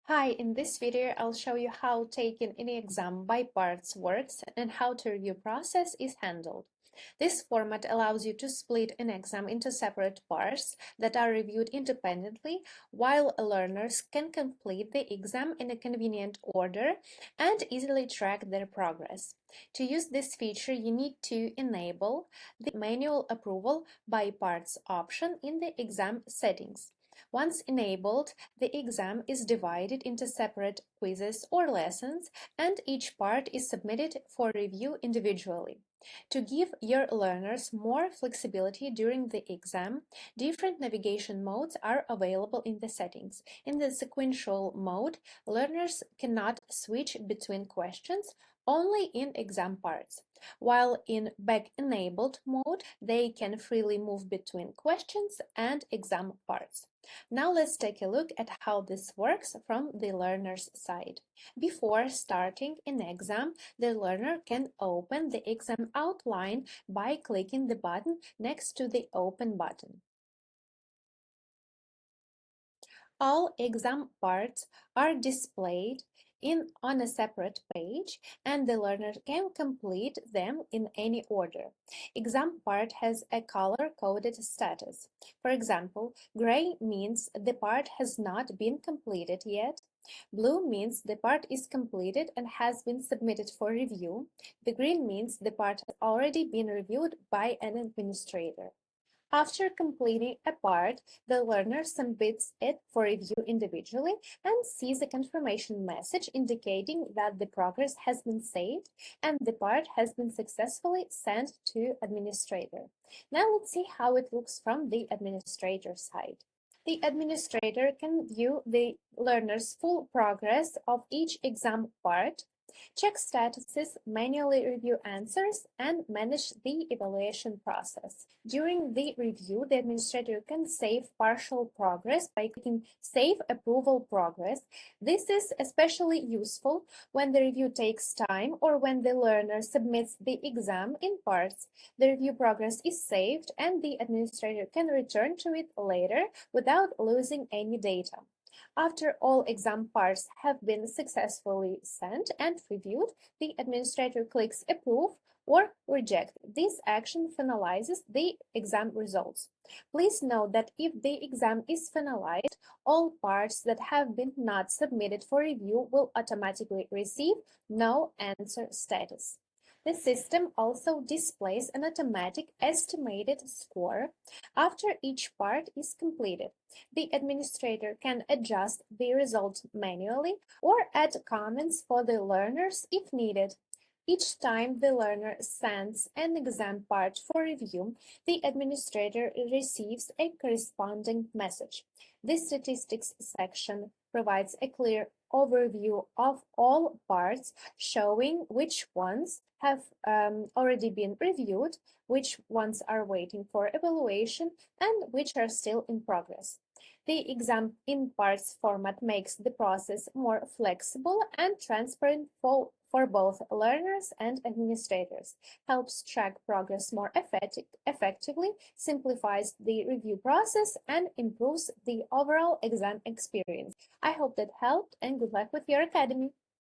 Hi, in this video, I'll show you how taking any exam by parts works and how the review process is handled. This format allows you to split an exam into separate parts that are reviewed independently, while learners can complete the exam in a convenient order and easily track their progress. To use this feature, you need to enable the manual approval by parts option in the exam settings. Once enabled, the exam is divided into separate quizzes or lessons, and each part is submitted for review individually. To give your learners more flexibility during the exam, different navigation modes are available in the settings. In the sequential mode, learners cannot switch between questions only in exam parts, while in back-enabled mode, they can freely move between questions and exam parts. Now let's take a look at how this works from the learner's side. Before starting an exam, the learner can open the exam outline by clicking the button next to the Open button. All exam parts are displayed on a separate page, and the learner can complete them in any order. Exam part has a color-coded status. For example, gray means the part has not been completed yet. Blue means the part is completed and has been submitted for review. The green means the part has already been reviewed by an administrator. After completing a part, the learner submits it for review individually and sees a confirmation message indicating that the progress has been saved and the part has been successfully sent to administrator. Now let's see how it looks from the administrator side. The administrator can view the learner's full progress of each exam part, check statuses, manually review answers, and manage the evaluation process. During the review, the administrator can save partial progress by clicking Save Approval Progress. This is especially useful when the review takes time or when the learner submits the exam in parts. The review progress is saved and the administrator can return to it later without losing any data. After all exam parts have been successfully sent and reviewed, the administrator clicks Approve or Reject. This action finalizes the exam results. Please note that if the exam is finalized, all parts that have been not submitted for review will automatically receive no answer status. The system also displays an automatic estimated score after each part is completed. The administrator can adjust the result manually or add comments for the learners if needed. Each time the learner sends an exam part for review, the administrator receives a corresponding message. The statistics section provides a clear overview of all parts, showing which ones have already been reviewed, which ones are waiting for evaluation, and which are still in progress. The exam in parts format makes the process more flexible and transparent for both learners and administrators, helps track progress more effectively, simplifies the review process, and improves the overall exam experience. I hope that helped, and good luck with your academy!